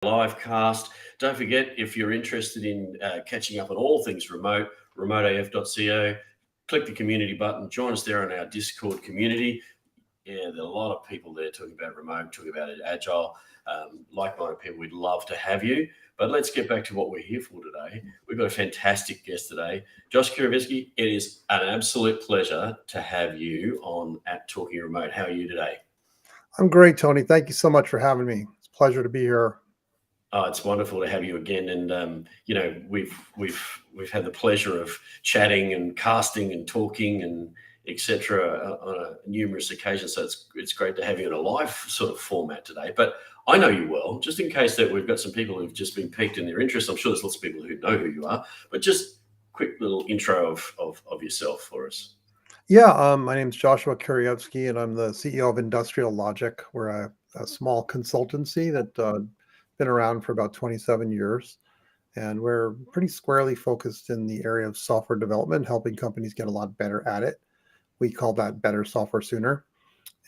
live cast. Don't forget, if you're interested in catching up on all things remote, remoteaf.co, click the community button, join us there in our Discord community. Yeah, there are a lot of people there talking about remote, talking about agile, like-minded people. We'd love to have you. But let's get back to what we're here for today. We've got a fantastic guest today. Josh Kerievsky, it is an absolute pleasure to have you on at Talking Remote. How are you today? I'm great, Tony. Thank you so much for having me. It's a pleasure to be here. Oh, it's wonderful to have you again, and we've had the pleasure of chatting and casting and talking and etc. on numerous occasions. So it's great to have you in a live sort of format today. But I know you well, just in case that we've got some people who've just been piqued in their interest. I'm sure there's lots of people who know who you are, but just quick little intro of yourself for us. Yeah, my name's Joshua Kerievsky, and I'm the CEO of Industrial Logic. We're a small consultancy that been around for about 27 years, and we're pretty squarely focused in the area of software development, helping companies get a lot better at it. We call that better software sooner.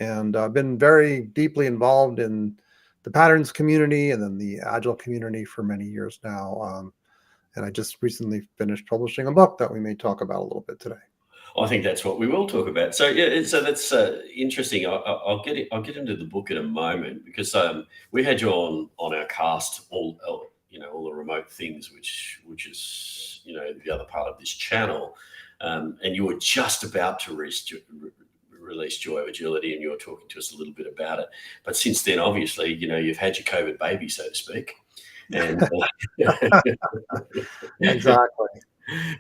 And I've been very deeply involved in the patterns community and then the agile community for many years now. And I just recently finished publishing a book that we may talk about a little bit today. I think that's what we will talk about. So yeah, so that's interesting. I'll get into the book in a moment because we had you on our cast all the remote things, which is the other part of this channel, and you were just about to release Joy of Agility, and you were talking to us a little bit about it. But since then, obviously, you've had your COVID baby, so to speak, and Exactly.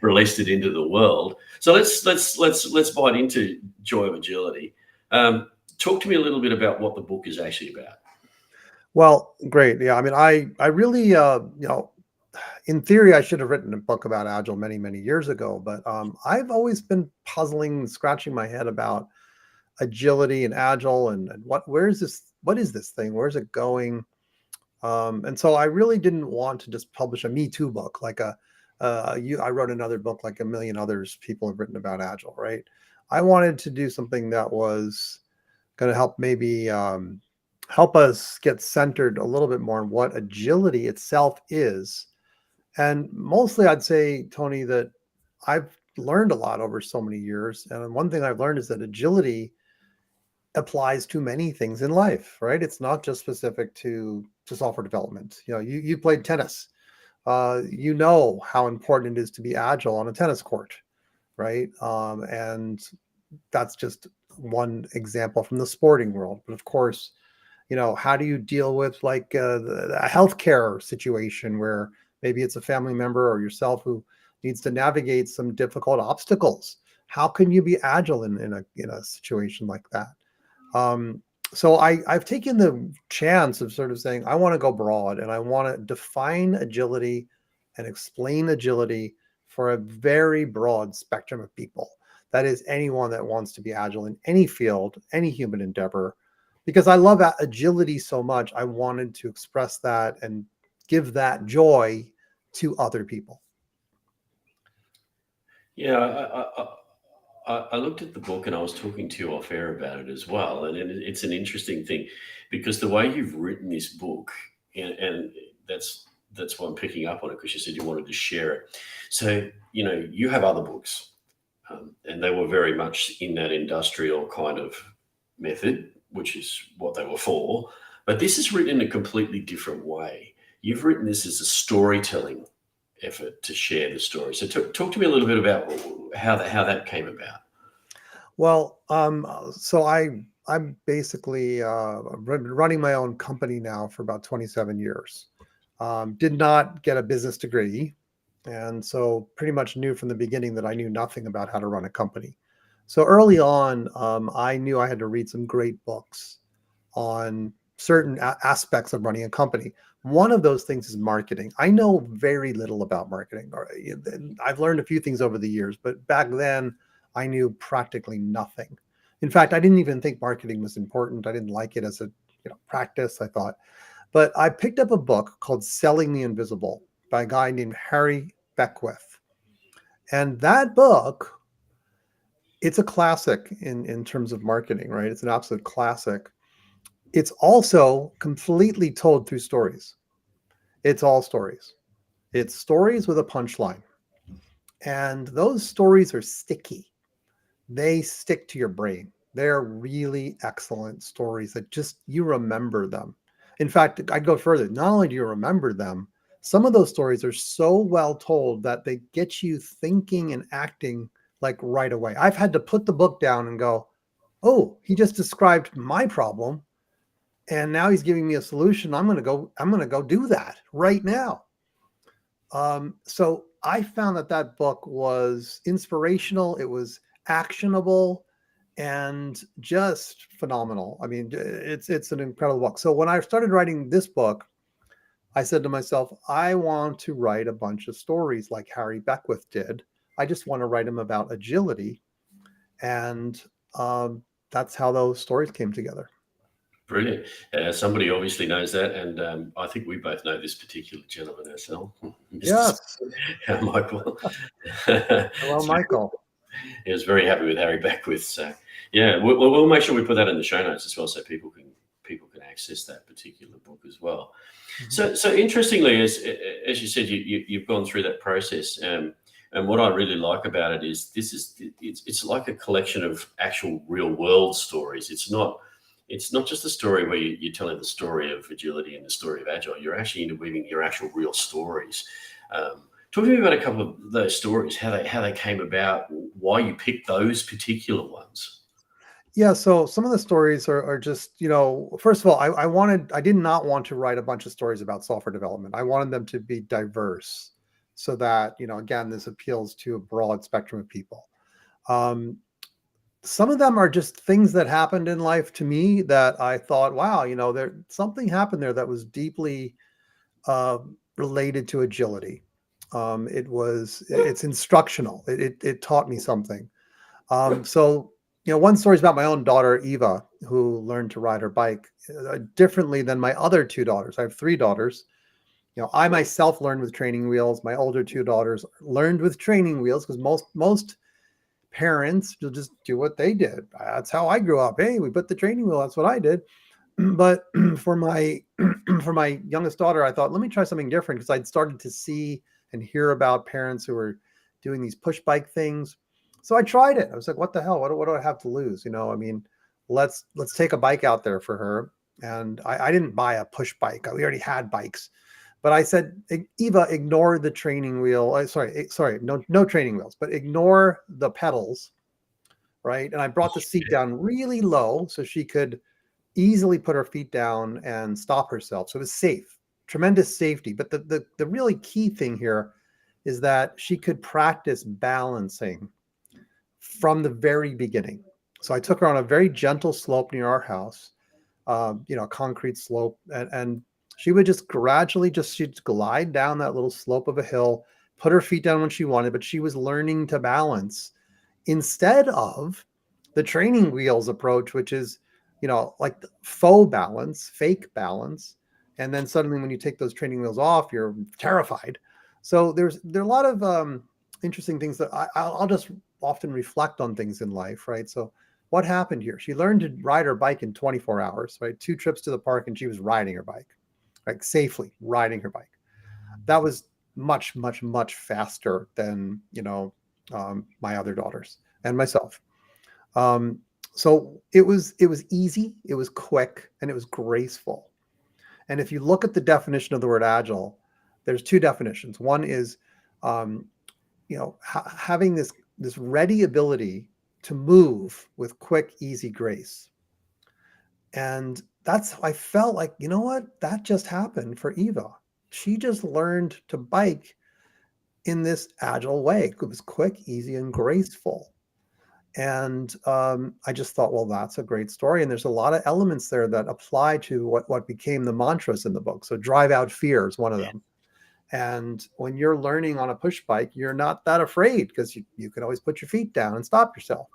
released it into the world. So let's bite into Joy of Agility. Talk to me a little bit about what the book is actually about. Well, great. Yeah, I mean, I really, in theory, I should have written a book about Agile many, many years ago, but I've always been puzzling, scratching my head about agility and Agile and what is this thing? Where's it going? And so I really didn't want to just publish a Me Too book I wrote another book like a million others people have written about Agile, right? I wanted to do something that was going to help maybe help us get centered a little bit more on what agility itself is. And mostly I'd say, Tony, that I've learned a lot over so many years. And one thing I've learned is that agility applies to many things in life, right? It's not just specific to software development. You played tennis. You know how important it is to be agile on a tennis court, right? And that's just one example from the sporting world. But of course, how do you deal with like a healthcare situation where maybe it's a family member or yourself who needs to navigate some difficult obstacles? How can you be agile in a situation like that? So I've taken the chance of sort of saying, I want to go broad and I want to define agility and explain agility for a very broad spectrum of people. That is anyone that wants to be agile in any field, any human endeavor, because I love agility so much. I wanted to express that and give that joy to other people. Yeah, I looked at the book and I was talking to you off air about it as well. And it's an interesting thing because the way you've written this book, and that's why I'm picking up on it, because you said you wanted to share it. So, you have other books and they were very much in that industrial kind of method, which is what they were for. But this is written in a completely different way. You've written this as a storytelling effort to share the story. So talk to me a little bit about how that came about. Well, so I'm basically running my own company now for about 27 years. Did not get a business degree, and so pretty much knew from the beginning that I knew nothing about how to run a company. So early on, I knew I had to read some great books on certain aspects of running a company. One of those things is marketing. I know very little about marketing. I've learned a few things over the years, but back then I knew practically nothing. In fact, I didn't even think marketing was important. I didn't like it as a practice, I thought. But I picked up a book called Selling the Invisible by a guy named Harry Beckwith. And that book, it's a classic in terms of marketing, right? It's an absolute classic. It's also completely told through stories. It's all stories. It's stories with a punchline. And those stories are sticky. They stick to your brain. They're really excellent stories that just you remember them. In fact, I'd go further. Not only do you remember them, some of those stories are so well told that they get you thinking and acting like right away. I've had to put the book down and go, oh, he just described my problem and now he's giving me a solution. I'm going to go do that right now. So I found that book was inspirational. It was actionable and just phenomenal. I mean, it's an incredible book. So when I started writing this book, I said to myself, I want to write a bunch of stories like Harry Beckwith did. I just want to write them about agility, and that's how those stories came together. Brilliant. Somebody obviously knows that, and I think we both know this particular gentleman ourselves, Mr. Yes. Michael. Hello, So Michael. he was very happy with Harry Beckwith. So yeah, we'll make sure we put that in the show notes as well, so people can access that particular book as well. Mhm. So interestingly, as you said, you've gone through that process, and what I really like about it is it's like a collection of actual real world stories. It's not just a story where you're telling the story of agility and the story of agile. You're actually interweaving your actual real stories. Talk to me about a couple of those stories, how they came about, why you picked those particular ones. Yeah, so some of the stories are just, first of all, I did not want to write a bunch of stories about software development. I wanted them to be diverse so that, again, this appeals to a broad spectrum of people. Um, some of them are just things that happened in life to me that I thought, wow, there something happened there that was deeply uh, related to agility. It's instructional. It taught me something. So, one story is about my own daughter, Eva, who learned to ride her bike differently than my other two daughters. I have three daughters. I myself learned with training wheels. My older two daughters learned with training wheels because most parents will just do what they did. That's how I grew up. Hey, we put the training wheel. That's what I did. But for my for my youngest daughter, I thought, let me try something different because I'd started to see and hear about parents who were doing these push bike things. So I tried it. I was like, what the hell? What do I have to lose? I mean, let's take a bike out there for her. And I didn't buy a push bike. We already had bikes. But I said, Eva, ignore the training wheel. Sorry, no training wheels, but ignore the pedals, right? And I brought the seat down really low so she could easily put her feet down and stop herself. So it was safe, tremendous safety. But the really key thing here is that she could practice balancing from the very beginning. So I took her on a very gentle slope near our house, concrete slope, and she would just gradually she'd glide down that little slope of a hill, put her feet down when she wanted, but she was learning to balance instead of the training wheels approach, which is, like the faux balance, fake balance. And then suddenly when you take those training wheels off, you're terrified. So there are a lot of interesting things that I'll just often reflect on things in life, right? So what happened here? She learned to ride her bike in 24 hours, right? 2 trips to the park and she was riding her bike, like safely riding her bike. That was much, much, much faster than, my other daughters and myself. Um, so it was easy, it was quick, and it was graceful. And if you look at the definition of the word agile, there's two definitions. One is, um, having this ready ability to move with quick, easy grace. And that's I felt like, you know what? That just happened for Eva. She just learned to bike in this agile way. It was quick, easy, and graceful. And I just thought, well, that's a great story. And there's a lot of elements there that apply to what became the mantras in the book. So drive out fear is one of them. And when you're learning on a push bike, you're not that afraid because you can always put your feet down and stop yourself.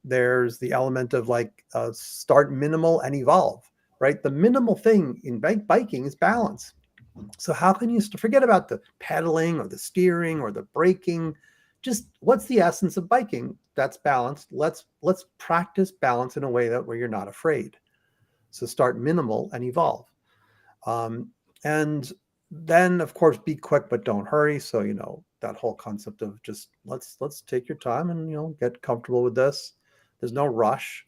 There's the element of start minimal and evolve, right? The minimal thing in biking is balance. So how can you forget about the pedaling or the steering or the braking? Just what's the essence of biking? That's balanced. Let's practice balance in a way where you're not afraid. So start minimal and evolve. And then, of course, be quick but don't hurry. So, that whole concept of just let's take your time and, get comfortable with this. There's no rush.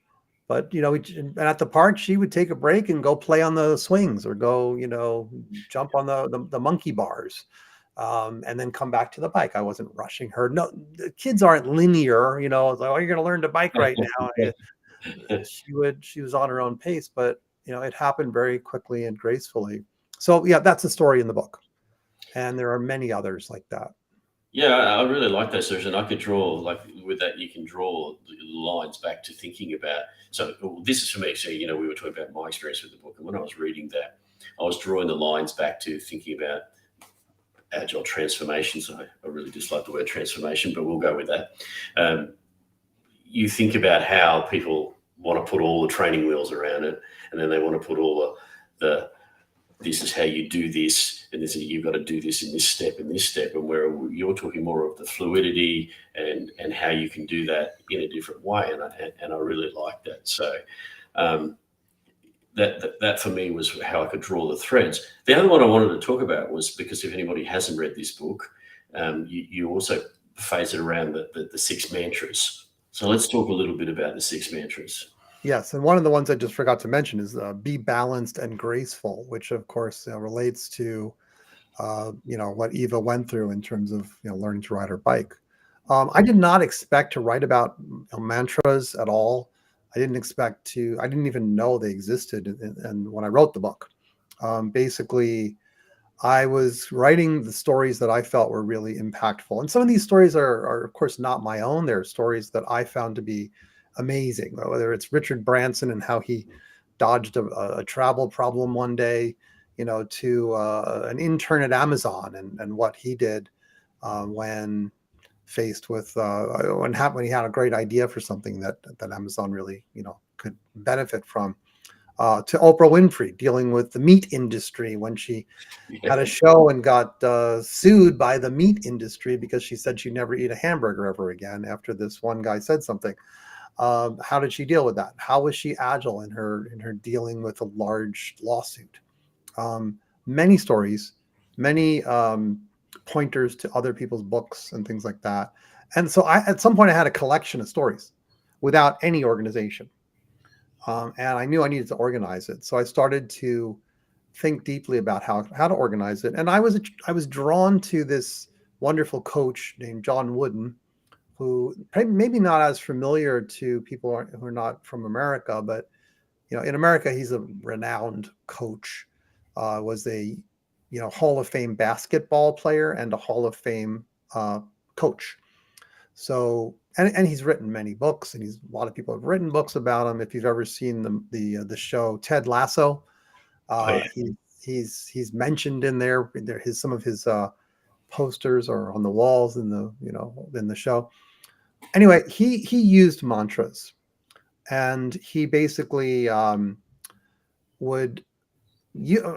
But, and at the park, she would take a break and go play on the swings or go, jump on the monkey bars, and then come back to the bike. I wasn't rushing her. No, the kids aren't linear, it's like, oh, you're going to learn to bike right now. She was on her own pace, but it happened very quickly and gracefully. So yeah, that's a story in the book, and there are many others like that. Yeah, I really like that, Serge, and I could draw like with that. You can draw the lines back to thinking about. So well, this is for me. So we were talking about my experience with the book, and when I was reading that, I was drawing the lines back to thinking about agile transformations. I really dislike the word transformation, but we'll go with that. You think about how people want to put all the training wheels around it, and then they want to put all the this is how you do this, and this is, you've got to do this in this step and this step, and where you're talking more of the fluidity and how you can do that in a different way, and I really like that. So that for me was how I could draw the threads. The other one I wanted to talk about was, because if anybody hasn't read this book, you also phase it around the six mantras. So let's talk a little bit about the six mantras. Yes, and one of the ones I just forgot to mention is be balanced and graceful, which of course relates to what Eva went through in terms of learning to ride her bike. I did not expect to write about mantras at all. I didn't even know they existed, and when I wrote the book, basically I was writing the stories that I felt were really impactful. And some of these stories are of course, not my own. They're stories that I found to be amazing, whether it's Richard Branson and how he dodged a travel problem one day, to an intern at Amazon and what he did when faced with when he had a great idea for something that Amazon really could benefit from. To Oprah Winfrey dealing with the meat industry when she had a show and got sued by the meat industry because she said she'd never eat a hamburger ever again after this one guy said something. How did she deal with that? How was she agile in her dealing with a large lawsuit? Many stories, many pointers to other people's books and things like that. And so at some point I had a collection of stories without any organization. And I knew I needed to organize it. So I started to think deeply about how to organize it. And I was drawn to this wonderful coach named John Wooden, who maybe not as familiar to people who are not from America, but in America, he's a renowned coach. Was a Hall of Fame basketball player and a Hall of Fame coach. So and he's written many books, and a lot of people have written books about him. If you've ever seen the show Ted Lasso, Oh, yeah. he's mentioned in there. Some of his posters are on the walls in the show. Anyway, he used mantras, and he basically would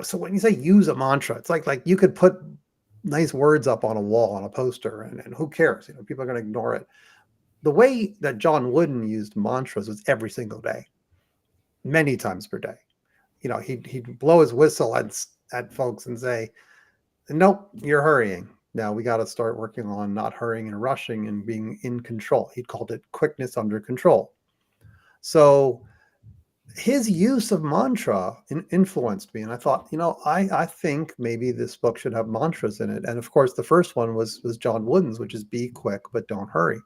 so when you say use a mantra, it's like you could put nice words up on a wall on a poster, and who cares? People are going to ignore it. The way that John Wooden used mantras was every single day, many times per day. He'd blow his whistle at folks and say, "Nope, you're hurrying. Now we got to start working on not hurrying and rushing and being in control." He called it quickness under control. So his use of mantra influenced me, and I thought, I think maybe this book should have mantras in it. And of course, the first one was John Wooden's, which is be quick but don't hurry.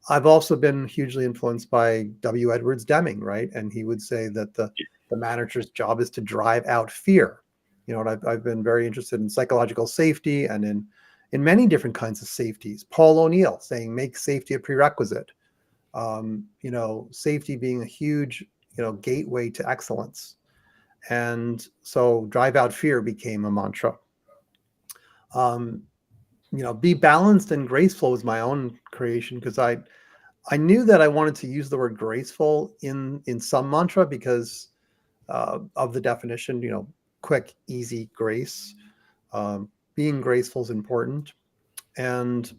I've also been hugely influenced by W. Edwards Deming, right? And he would say that the manager's job is to drive out fear. And I've been very interested in psychological safety and in many different kinds of safeties. Paul O'Neill saying make safety a prerequisite. Safety being a huge gateway to excellence. And so drive out fear became a mantra. Be balanced and graceful was my own creation, because I knew that I wanted to use the word graceful in some mantra because of the definition, quick, easy, grace. Being graceful is important. And,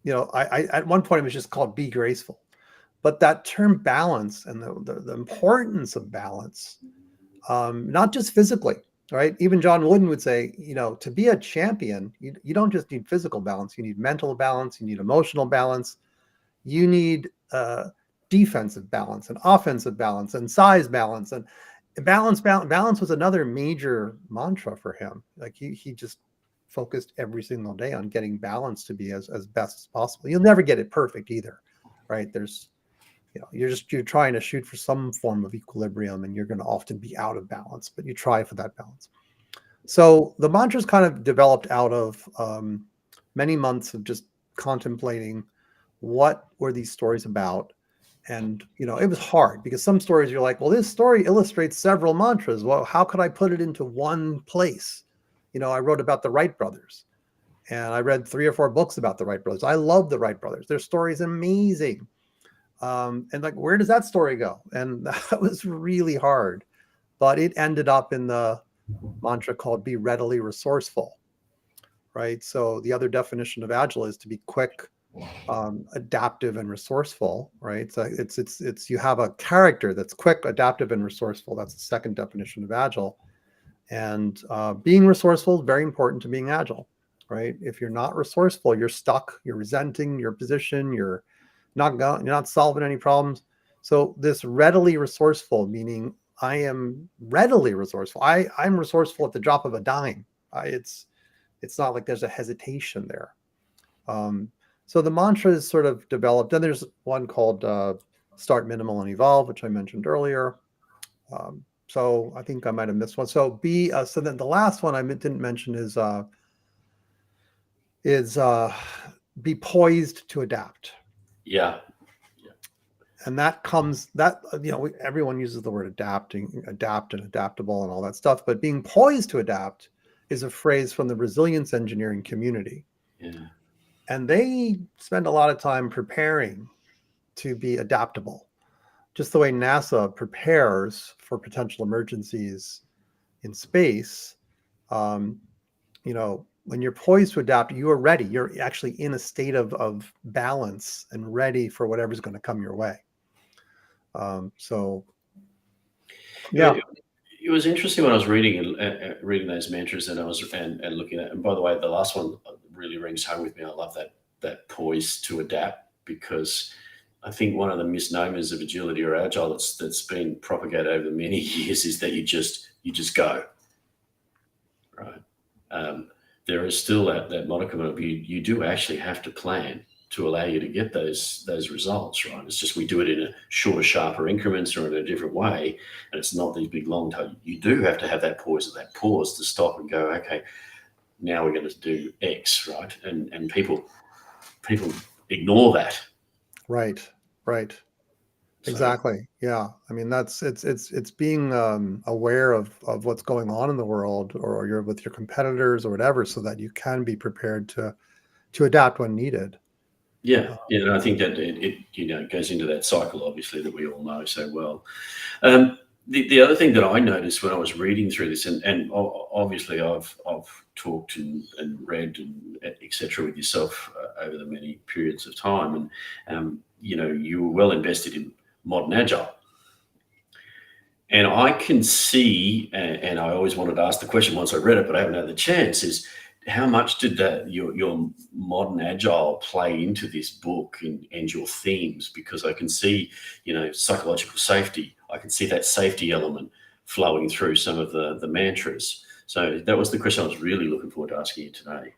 I at one point it was just called be graceful. But that term balance and the importance of balance, not just physically, right? Even John Wooden would say, to be a champion, you don't just need physical balance. You need mental balance. You need emotional balance. You need defensive balance and offensive balance and size balance. And balance was another major mantra for him. Like he just focused every single day on getting balance to be as best as possible. You'll never get it perfect either, right? There's, you're trying to shoot for some form of equilibrium, and you're going to often be out of balance, but you try for that balance. So the mantras kind of developed out of many months of just contemplating what were these stories about. And, it was hard because some stories you're like, well, this story illustrates several mantras. Well, how could I put it into one place? I wrote about the Wright brothers, and I read 3 or 4 books about the Wright brothers. I love the Wright brothers. Their story is amazing. And like, where does that story go? And that was really hard, but it ended up in the mantra called be readily resourceful, right? So the other definition of agile is to be quick, adaptive, and resourceful, right? So it's you have a character that's quick, adaptive, and resourceful. That's the second definition of agile. And being resourceful is very important to being agile, right? If you're not resourceful, you're stuck, you're resenting your position, you're not solving any problems. So this readily resourceful, meaning I am readily resourceful. I'm resourceful at the drop of a dime. It's not like there's a hesitation there. So the mantra is sort of developed. Then there's one called Start Minimal and Evolve, which I mentioned earlier. So I think I might have missed one. So so then the last one I didn't mention is be poised to adapt. Yeah. And that everyone uses the word adapt and adaptable and all that stuff, but being poised to adapt is a phrase from the resilience engineering community. Yeah. And they spend a lot of time preparing to be adaptable, just the way NASA prepares for potential emergencies in space. When you're poised to adapt, you are ready. You're actually in a state of balance and ready for whatever's going to come your way. So, yeah. It was interesting when I was reading those mantras, and I was and looking at. And by the way, the last one really rings home with me. I love that poise to adapt, because I think one of the misnomers of agility or agile that's been propagated over many years is that you just go, right? There is still that modicum of you do actually have to plan to allow you to get those results, right? It's just we do it in a shorter, sharper increments or in a different way, and it's not these big long time. You do have to have that pause to stop and go, okay, now we're going to do X, right? And people ignore that. Right. So, exactly. Yeah. I mean, it's being aware of what's going on in the world, or you're with your competitors or whatever, so that you can be prepared to adapt when needed. Yeah, and I think that it goes into that cycle, obviously, that we all know so well. The other thing that I noticed when I was reading through this, and obviously I've talked and read and etc. with yourself over the many periods of time, and you were well invested in modern agile, and I can see, and I always wanted to ask the question once I read it, but I haven't had the chance, is how much did your modern agile play into this book and your themes? Because I can see, psychological safety. I can see that safety element flowing through some of the mantras. So that was the question I was really looking forward to asking you today.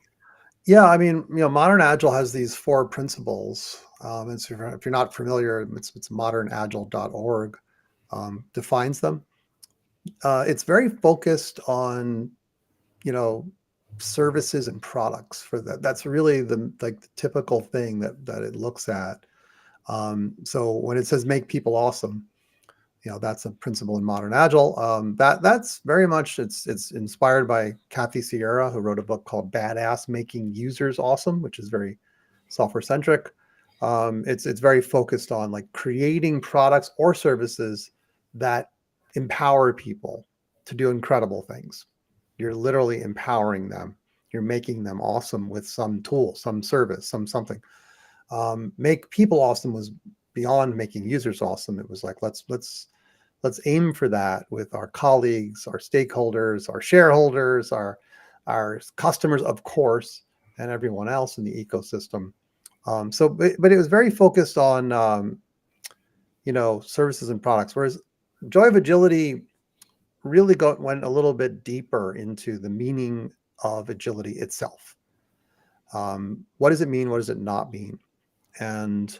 Yeah, I mean, modern agile has these 4 principles. And so if you're not familiar, it's modernagile.org defines them. It's very focused on, services and products for that. That's really the typical thing that it looks at. So when it says make people awesome, that's a principle in modern agile. That's very much it's inspired by Kathy Sierra, who wrote a book called Badass: Making Users Awesome, which is very software centric. It's very focused on like creating products or services that empower people to do incredible things. You're literally empowering them. You're making them awesome with some tool, some service, something. Make people awesome was beyond making users awesome. It was like let's let's aim for that with our colleagues, our stakeholders, our shareholders, our customers, of course, and everyone else in the ecosystem. But it was very focused on services and products, whereas Joy of Agility really went a little bit deeper into the meaning of agility itself. What does it mean? What does it not mean? And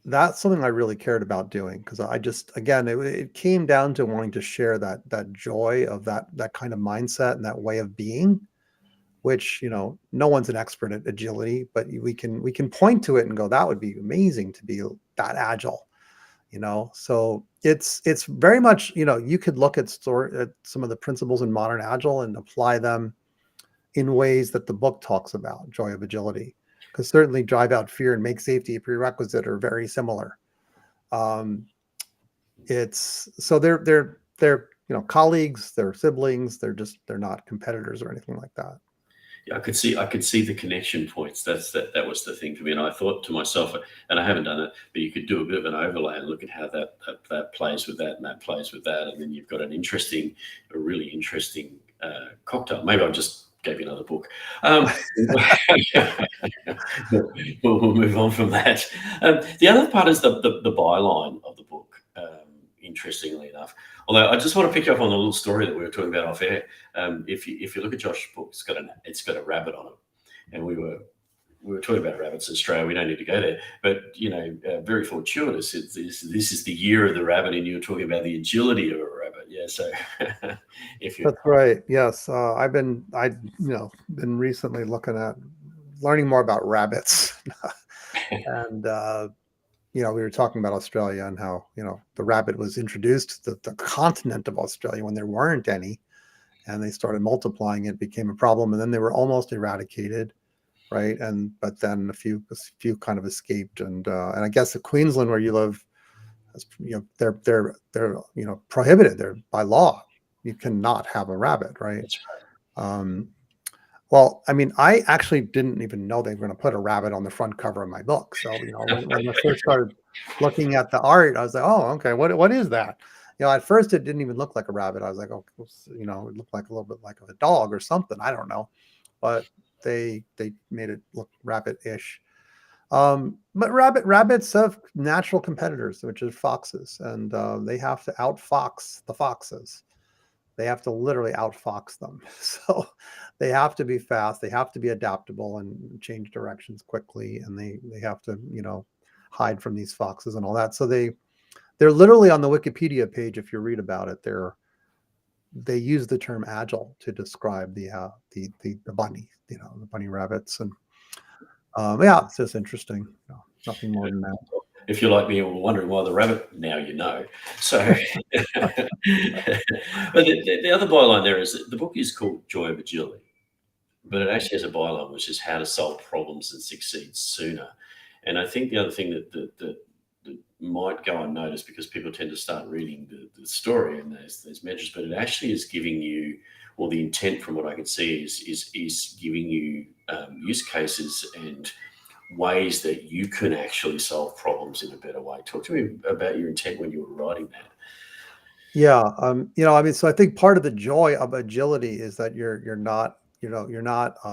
that's something I really cared about doing, because I just, again, it came down to wanting to share that joy of that kind of mindset and that way of being, which, no one's an expert at agility, but we can point to it and go, that would be amazing to be that agile. So it's very much, you could look at some of the principles in modern agile and apply them in ways that the book talks about, Joy of Agility, because certainly drive out fear and make safety a prerequisite are very similar. It's so they're colleagues, they're siblings, they're not competitors or anything like that. Yeah, I could see the connection points. That was the thing for me. And I thought to myself, and I haven't done it, but you could do a bit of an overlay and look at how that plays with that, and that plays with that, and then you've got a really interesting cocktail. Maybe I just gave you another book. We'll move on from that. The other part is the byline of the book. Interestingly enough, although I just want to pick up on the little story that we were talking about off air. If you look at Josh's book, it's got a rabbit on it, and we were talking about rabbits in Australia. We don't need to go there, but very fortuitous. This is the year of the rabbit, and you were talking about the agility of a rabbit. Yeah, so that's right. Yes, I've been recently learning more about rabbits, and we were talking about Australia and how the rabbit was introduced to the continent of Australia when there weren't any, and they started multiplying. It became a problem, and then they were almost eradicated, right? But then a few kind of escaped, and I guess in Queensland, where you live, they're prohibited. They're by law. You cannot have a rabbit, right? That's right. Well, I mean, I actually didn't even know they were going to put a rabbit on the front cover of my book. So, when I first started looking at the art, I was like, oh, okay, what is that? At first it didn't even look like a rabbit. I was like, oh, it looked like a little bit like a dog or something. I don't know. But they made it look rabbit-ish. But rabbits have natural competitors, which is foxes, and they have to outfox the foxes. They have to literally outfox them. So they have to be fast. They have to be adaptable and change directions quickly. And they have to, hide from these foxes and all that. So they're literally on the Wikipedia page. If you read about it, they use the term agile to describe the bunny, the bunny rabbits. And yeah, it's just interesting. Nothing more than that. If you're like me and wondering why the rabbit, now you know. So, but the other byline there is that the book is called Joy of Agility, but it actually has a byline which is how to solve problems and succeed sooner. And I think the other thing that might go unnoticed, because people tend to start reading the story and those measures, but it actually is giving you, or the intent from what I can see is giving you use cases and ways that you can actually solve problems in a better way. Talk to me about your intent when you were writing that. Yeah, I mean, so I think part of the joy of agility is that you're not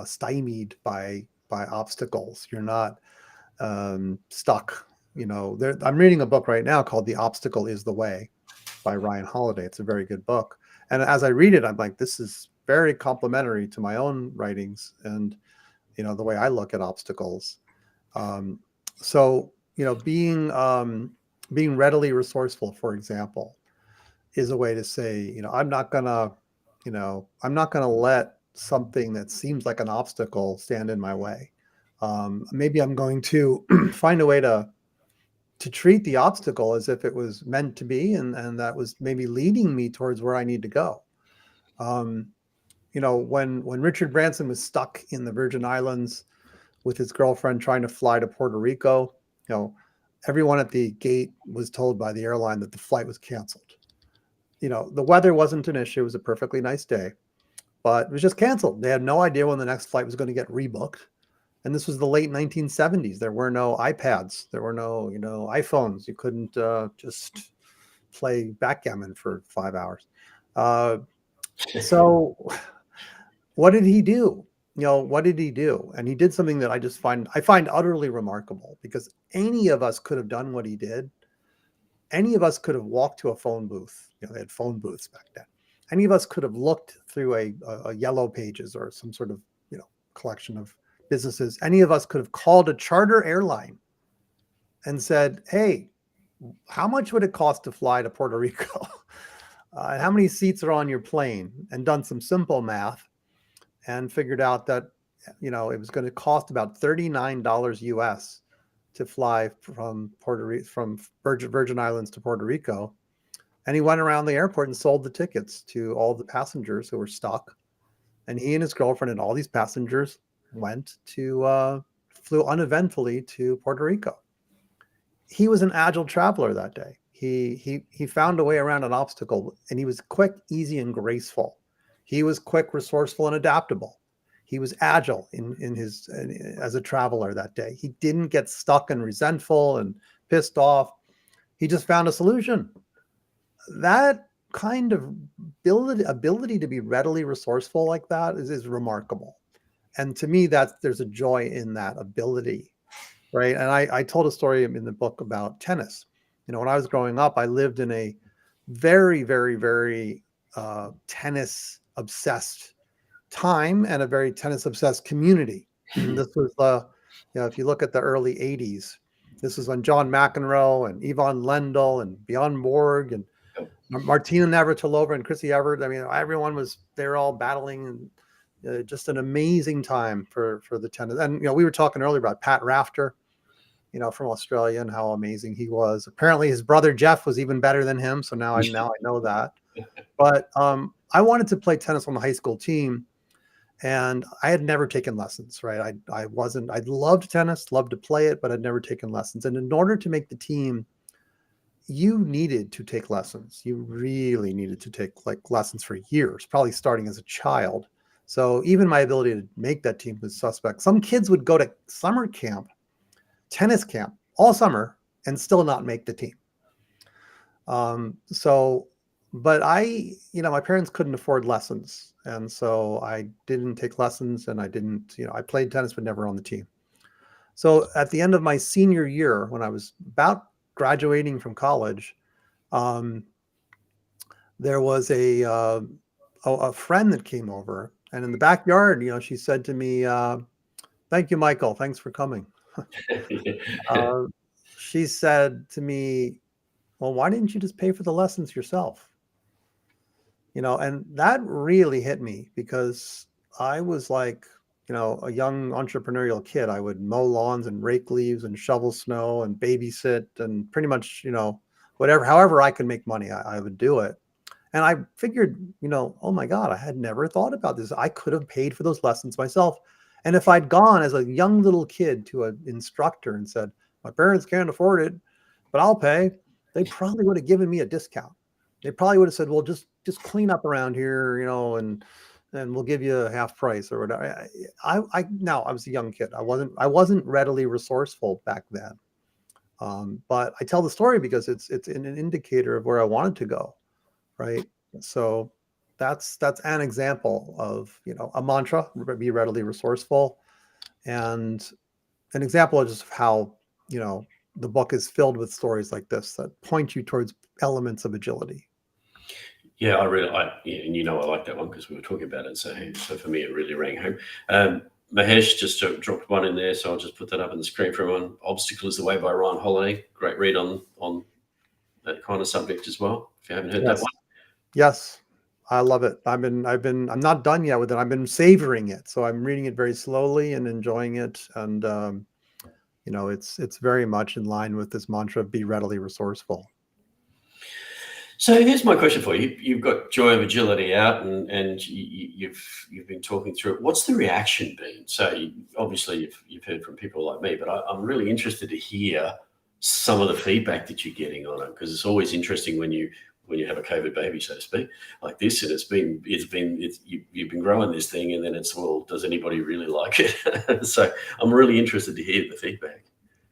stymied by obstacles. You're not stuck. I'm reading a book right now called "The Obstacle Is the Way" by Ryan Holiday. It's a very good book, and as I read it, I'm like, this is very complementary to my own writings and the way I look at obstacles. So being readily resourceful, for example, is a way to say, I'm not gonna let something that seems like an obstacle stand in my way. Maybe I'm going to find a way to treat the obstacle as if it was meant to be, and that was maybe leading me towards where I need to go. When Richard Branson was stuck in the Virgin Islands with his girlfriend trying to fly to Puerto Rico, everyone at the gate was told by the airline that the flight was canceled. The weather wasn't an issue. It was a perfectly nice day, but it was just canceled. They had no idea when the next flight was going to get rebooked. And this was the late 1970s. There were no iPads. There were no, iPhones. You couldn't just play backgammon for 5 hours. So what did he do? What did he do? And he did something that I find utterly remarkable, because any of us could have done what he did. Any of us could have walked to a phone booth. They had phone booths back then. Any of us could have looked through a Yellow Pages or some sort of, collection of businesses. Any of us could have called a charter airline and said, hey, how much would it cost to fly to Puerto Rico? And how many seats are on your plane? And done some simple math and figured out that, it was going to cost about $39 US to fly from Virgin Islands to Puerto Rico. And he went around the airport and sold the tickets to all the passengers who were stuck. And he and his girlfriend and all these passengers flew uneventfully to Puerto Rico. He was an agile traveler that day. He found a way around an obstacle, and he was quick, easy, and graceful. He was quick, resourceful, and adaptable. He was agile as a traveler that day. He didn't get stuck and resentful and pissed off. He just found a solution. That kind of ability to be readily resourceful like that is remarkable. And to me, there's a joy in that ability, right? And I told a story in the book about tennis. When I was growing up, I lived in a very, very, very tennis obsessed time and a very tennis obsessed community. This was if you look at the early 80s, this was when John McEnroe and Yvonne Lendl and Bjorn Borg and Martina Navratilova and Chrissy Evert. I mean, they were all battling, and just an amazing time for the tennis. And, we were talking earlier about Pat Rafter, from Australia, and how amazing he was. Apparently his brother Jeff was even better than him. So now I know that. But I wanted to play tennis on the high school team, and I had never taken lessons, right? I loved tennis, loved to play it, but I'd never taken lessons. And in order to make the team, you needed to take lessons. You really needed to take lessons for years, probably starting as a child. So even my ability to make that team was suspect. Some kids would go to summer camp, tennis camp all summer, and still not make the team. But my parents couldn't afford lessons. And so I didn't take lessons, and I played tennis, but never on the team. So at the end of my senior year, when I was about graduating from college, there was a friend that came over, and in the backyard, she said to me, thank you, Michael. Thanks for coming. She said to me, well, why didn't you just pay for the lessons yourself? And that really hit me, because I was like, a young entrepreneurial kid. I would mow lawns and rake leaves and shovel snow and babysit, and pretty much, however I could make money, I would do it. And I figured, oh my God, I had never thought about this. I could have paid for those lessons myself. And if I'd gone as a young little kid to an instructor and said, my parents can't afford it, but I'll pay, they probably would have given me a discount. They probably would have said, well, just clean up around here, and we'll give you a half price or whatever. I was a young kid. I wasn't readily resourceful back then. But I tell the story because it's an indicator of where I wanted to go. Right. So that's an example of, a mantra: be readily resourceful, and an example of just how, the book is filled with stories like this that point you towards elements of agility. Yeah, I like that one because we were talking about it. So for me, it really rang home. Mahesh just dropped one in there, so I'll just put that up on the screen for everyone. "Obstacle is the Way" by Ryan Holiday. Great read on that kind of subject as well. If you haven't heard that one. Yes, I love it. I'm not done yet with it. I've been savoring it, so I'm reading it very slowly and enjoying it. And it's very much in line with this mantra of be readily resourceful. So here's my question for you. You've got Joy of Agility out, and you've been talking through it. What's the reaction been? So obviously you've heard from people like me, but I'm really interested to hear some of the feedback that you're getting on it, because it's always interesting when you have a COVID baby, so to speak, like this, and you've been growing this thing, and then it's, well, does anybody really like it? So I'm really interested to hear the feedback.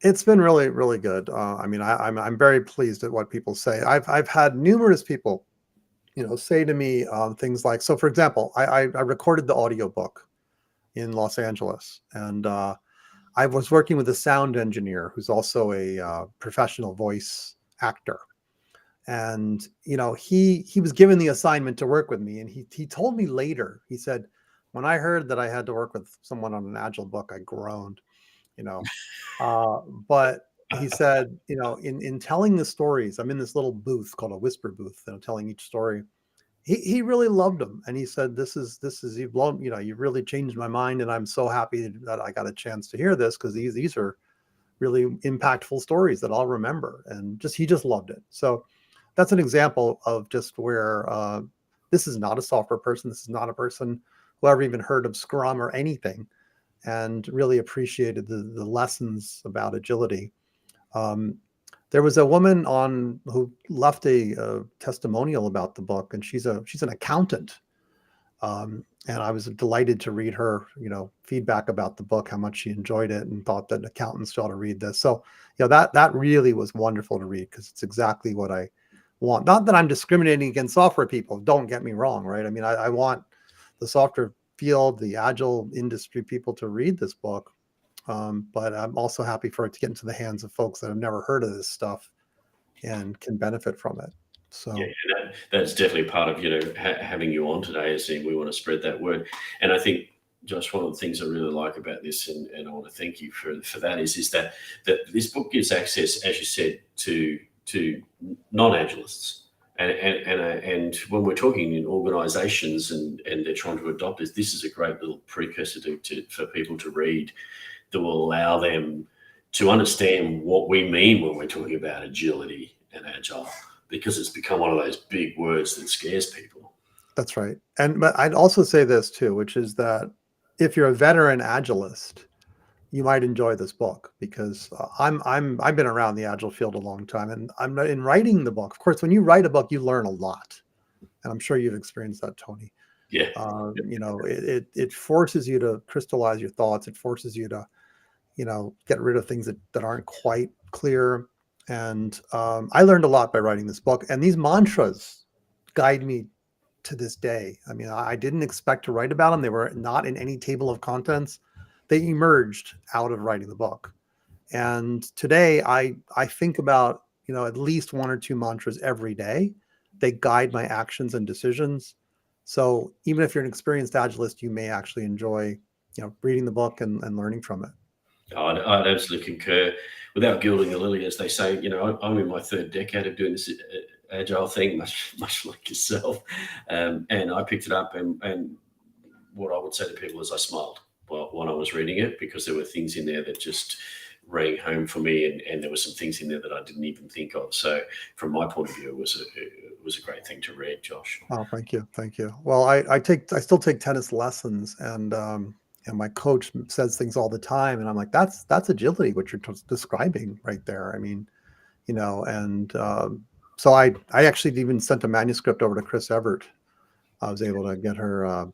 It's been really, really good. I mean, I'm very pleased at what people say. I've had numerous people, say to me things like, so for example, I recorded the audiobook in Los Angeles, and I was working with a sound engineer who's also a professional voice actor. And he was given the assignment to work with me, and he told me later. He said, when I heard that I had to work with someone on an agile book, I groaned. You know, but he said, in telling the stories, I'm in this little booth called a whisper booth, telling each story. He really loved them, and he said, this is you've blown, you really changed my mind, and I'm so happy that I got a chance to hear this, because these are really impactful stories that I'll remember. And he just loved it. So that's an example of just where this is not a software person. This is not a person who ever even heard of Scrum or anything, and really appreciated the lessons about agility. Um, there was a woman on who left a testimonial about the book, and she's an accountant. And I was delighted to read her, feedback about the book, how much she enjoyed it, and thought that accountants ought to read this. So, that really was wonderful to read, because it's exactly what I want. Not that I'm discriminating against software people. Don't get me wrong, right? I mean, I want the software field, the agile industry people to read this book. But I'm also happy for it to get into the hands of folks that have never heard of this stuff and can benefit from it. Yeah, So, that's definitely part of having you on today. Is we want to spread that word, and I think, Josh, one of the things I really like about this, and I want to thank you for that, is that this book gives access, as you said, to non-agilists. And when we're talking in organisations and they're trying to adopt this is a great little precursor for people to read, that will allow them to understand what we mean when we're talking about agility and agile, because it's become one of those big words that scares people. that's right. But I'd also say this too, which is that if you're a veteran agilist, you might enjoy this book, because I've been around the agile field a long time, and I'm in writing the book. Of course, when you write a book, you learn a lot, and I'm sure you've experienced that, Tony. Yeah. It forces you to crystallize your thoughts. It forces you to get rid of things that aren't quite clear. And I learned a lot by writing this book, and these mantras guide me to this day. I mean, I didn't expect to write about them. They were not in any table of contents. They emerged out of writing the book. And today I think about, at least one or two mantras every day. They guide my actions and decisions. So even if you're an experienced agilist, you may actually enjoy, reading the book and learning from it. I'd absolutely concur. Without gilding the lily, as they say, I'm in my third decade of doing this agile thing, much like yourself. And I picked it up, and what I would say to people is I smiled while I was reading it, because there were things in there that just rang home for me, and there were some things in there that I didn't even think of. So from my point of view, it was a great thing to read, Josh. Oh, thank you. Thank you. Well, I still take tennis lessons, and my coach says things all the time, and I'm like, that's agility, what you're describing right there. I mean, and so I actually even sent a manuscript over to Chris Everett. I was able to get her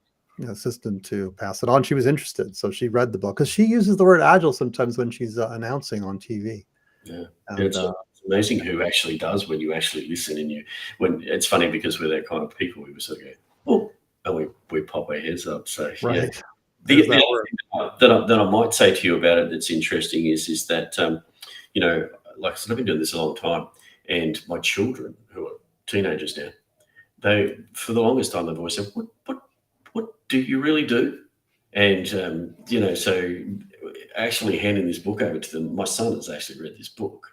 assistant to pass it on. She was interested, so she read the book, because she uses the word agile sometimes when she's announcing on TV. Yeah. And It's amazing who actually does when you actually listen, and when it's funny, because we're that kind of people, we sort of go, oh, and we pop our heads up. So yeah. right, The there's other that word. thing that I might say to you about it that's interesting is that, like I said, I've been doing this a long time, and my children, who are teenagers now, they, for the longest time, they've always said, what do you really do? And, so actually handing this book over to them, my son has actually read this book.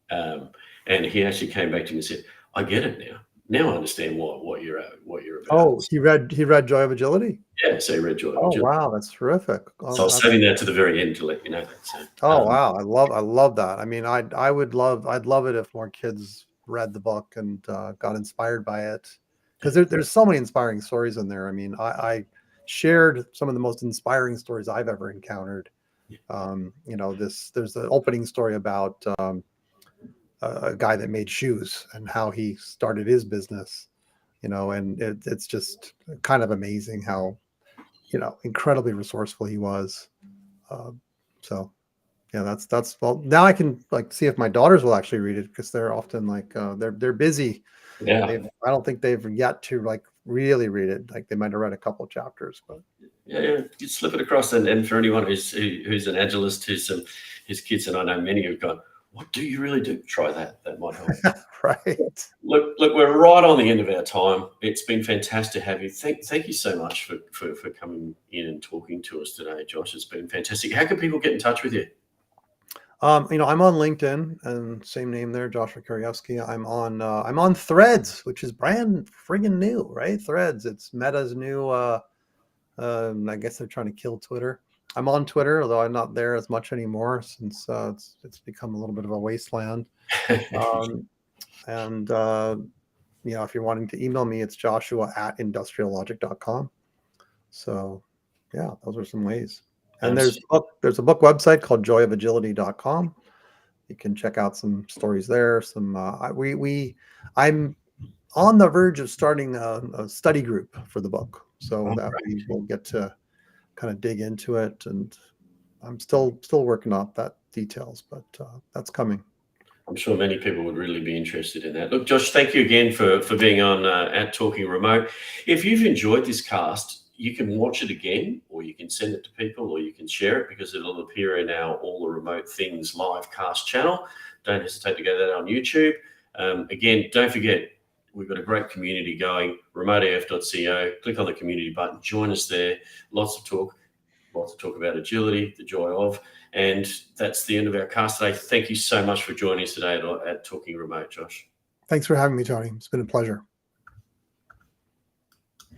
And he actually came back to me and said, I get it now. Now I understand what you're about. Oh, he read Joy of Agility. Yeah, so he read Joy of Oh, Agility. wow, that's terrific. So I was saving that to the very end to let you know that. So, Oh, wow, I love that. I mean, I'd love it if more kids read the book and got inspired by it, because there's so many inspiring stories in there. I mean, I shared some of the most inspiring stories I've ever encountered. There's the opening story about a guy that made shoes and how he started his business. And it's just kind of amazing how incredibly resourceful he was. So Yeah, that's well, now I can like see if my daughters will actually read it, because they're often like they're busy. Yeah. I don't think they've yet to like really read it. Like they might have read a couple chapters, but Yeah, yeah. You slip it across, and for anyone who's an agilist, whose kids, and I know many have gone, what do you really do? Try that. That might help. right. Look, we're right on the end of our time. It's been fantastic to have you. Thank you so much for coming in and talking to us today, Josh. It's been fantastic. How can people get in touch with you? I'm on LinkedIn, and same name there, Joshua Kerievsky. I'm on Threads, which is brand friggin' new, right? Threads. It's Meta's new. I guess they're trying to kill Twitter. I'm on Twitter, although I'm not there as much anymore, since it's become a little bit of a wasteland. Um, and if you're wanting to email me, it's joshua@industriallogic.com. So yeah, those are some ways. And Absolutely. there's a book website called joyofagility.com. You can check out some stories there. I'm on the verge of starting a study group for the book, so Oh, that great. we will get to kind of dig into it. And I'm still working out that details, but that's coming. I'm sure many people would really be interested in that. Look, Josh, thank you again for being on at Talking Remote. If you've enjoyed this cast, you can watch it again, or you can send it to people, or you can share it, because it'll appear in our All the Remote Things live cast channel. Don't hesitate to go that on YouTube. Again, don't forget, we've got a great community going, remoteaf.co. Click on the community button, join us there. Lots to talk about agility, the joy of. And that's the end of our cast today. Thank you so much for joining us today at Talking Remote, Josh. Thanks for having me, Tony. It's been a pleasure.